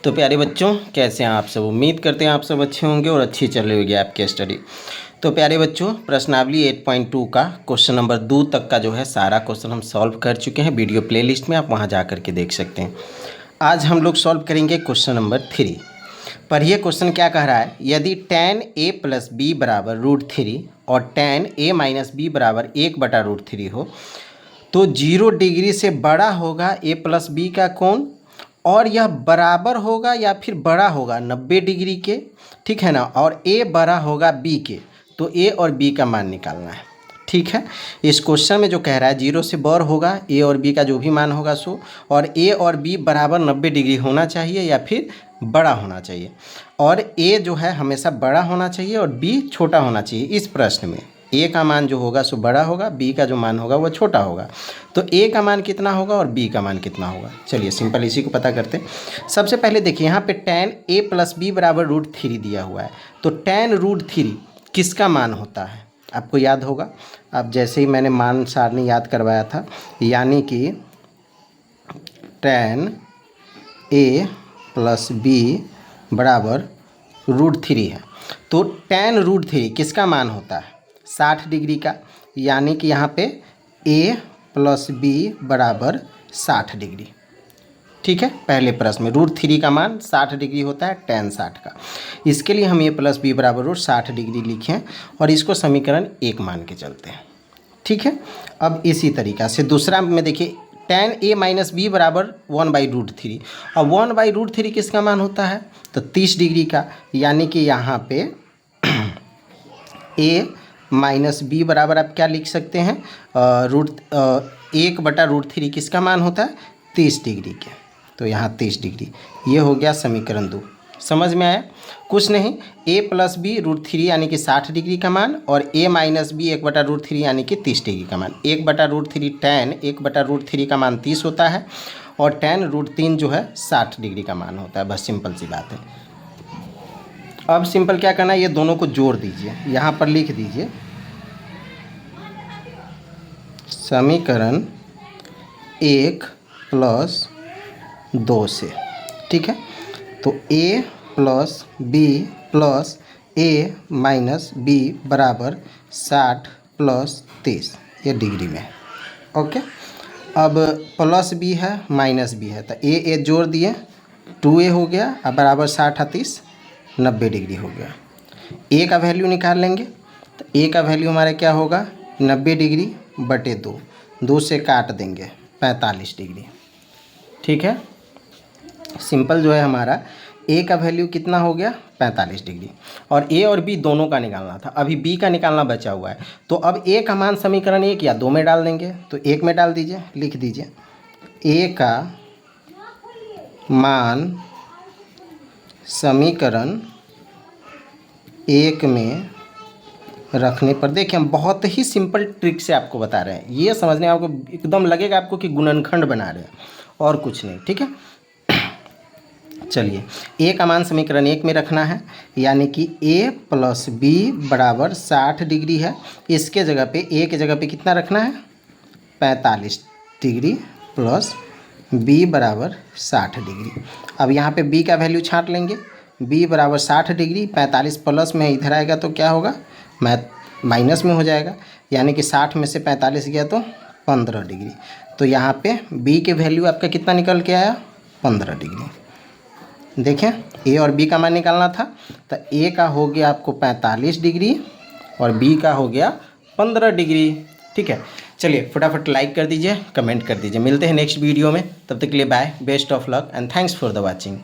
तो प्यारे बच्चों, कैसे हैं आप सब। उम्मीद करते हैं आप सब अच्छे होंगे और अच्छी चल रही होगी आपकी स्टडी। तो प्यारे बच्चों, प्रश्नावली 8.2 का क्वेश्चन नंबर 2 तक का जो है सारा क्वेश्चन हम सॉल्व कर चुके हैं। वीडियो प्लेलिस्ट में आप वहां जा करके देख सकते हैं। आज हम लोग सॉल्व करेंगे क्वेश्चन नंबर 3। पढ़िए क्वेश्चन क्या कह रहा है। यदि tan a + b बराबर √3 और tan a - b बराबर 1/√3 हो तो 0 डिग्री से बड़ा होगा a + b का कोण, और यह बराबर होगा या फिर बड़ा होगा 90 डिग्री के, ठीक है ना। और a बड़ा होगा b के, तो a और b का मान निकालना है, ठीक है। इस क्वेश्चन में जो कह रहा है 0 से बड़ा होगा a और b का जो भी मान होगा सो, और a और b बराबर 90 डिग्री होना चाहिए या फिर बड़ा होना चाहिए। और a जो है हमेशा बड़ा होना चाहिए और b छोटा होना चाहिए। इस प्रश्न में a का मान जो होगा सो बड़ा होगा, b का जो मान होगा वो छोटा होगा। तो a का मान कितना होगा और b का मान कितना होगा, चलिए सिंपल इसी को पता करते हैं। सबसे पहले देखिए यहाँ पे tan a + b बराबर √3 दिया हुआ है। तो tan √3 किसका मान होता है आपको याद होगा। अब जैसे ही मैंने मान सारणी याद करवाया था, यानी कि tan a + b बराबर √3 है। तो tan √3 किसका मान होता है 60 डिग्री का, यानी कि यहाँ पे a + b बराबर 60 डिग्री, ठीक है। पहले प्रश्न में √3 का मान 60 डिग्री होता है, tan 60 का। इसके लिए हम a + b बराबर √60 डिग्री लिखें और इसको समीकरण 1 मान के चलते हैं, ठीक है। अब इसी तरीक़ा से दूसरा में देखिए tan a - b बराबर 1/√3, और 1/√3 किसका मान होता है तो 30 डिग्री का, यानी कि यहाँ पे a - b बराबर आप क्या लिख सकते हैं 1/√3 किसका मान होता है 30 डिग्री के। तो यहाँ 30 डिग्री, ये हो गया समीकरण 2। समझ में आया। कुछ नहीं, a + b √3 यानी कि 60 डिग्री का मान, और a - b 1/√3 यानी कि 30 डिग्री का मान। 1/√3 tan 1/√3 का मान 30 होता है, और tan √3 जो है 60 डिग्री का मान होता है। बस सिंपल सी बात है। अब सिंपल क्या करना है, ये दोनों को जोड़ दीजिए, यहाँ पर लिख दीजिए समीकरण 1 + 2 से, ठीक है। तो a + b + a - b बराबर 60 + 30, ये डिग्री में है, ओके। अब +b है -b है, तो a जोड़ दिए 2a हो गया, अब बराबर 60 + 30 90 डिग्री हो गया। a का वैल्यू निकाल लेंगे, तो a का वैल्यू हमारा क्या होगा 90 डिग्री बटे 2 से काट देंगे 45 डिग्री, ठीक है। सिंपल जो है हमारा a का वैल्यू कितना हो गया 45 डिग्री, और a और b दोनों का निकालना था, अभी b का निकालना बचा हुआ है। तो अब a का मान समीकरण 1 या 2 में डाल देंगे, तो 1 में डाल दीजिए, लिख दीजिए a का मान समीकरण 1 में रखने पर, देखिए हम बहुत ही सिंपल ट्रिक से आपको बता रहे हैं। ये समझने आपको एकदम लगेगा आपको कि गुणनखंड बना रहे हैं और कुछ नहीं, ठीक है। चलिए a का मान समीकरण 1 में रखना है, यानी कि a + b बराबर 60 डिग्री है। इसके जगह पे a के जगह पे कितना रखना है 45 डिग्री प्लस b बराबर 60 डिग्री। अब यहाँ पे b का वैल्यू छांट लेंगे, b बराबर 60 डिग्री, 45 प्लस में इधर आएगा तो क्या होगा माइनस में हो जाएगा, यानी कि 60 में से 45 गया तो 15 डिग्री। तो यहाँ पे b के वैल्यू आपका कितना निकल के आया 15 डिग्री। देखें a और b का मान निकालना था, तो a का हो गया आपको 45 डिग्री और b का हो गया 15 डिग्री, ठीक है। चलिए फटाफट लाइक कर दीजिए, कमेंट कर दीजिए। मिलते हैं नेक्स्ट वीडियो में, तब तक के लिए bye, best of luck and thanks for the watching.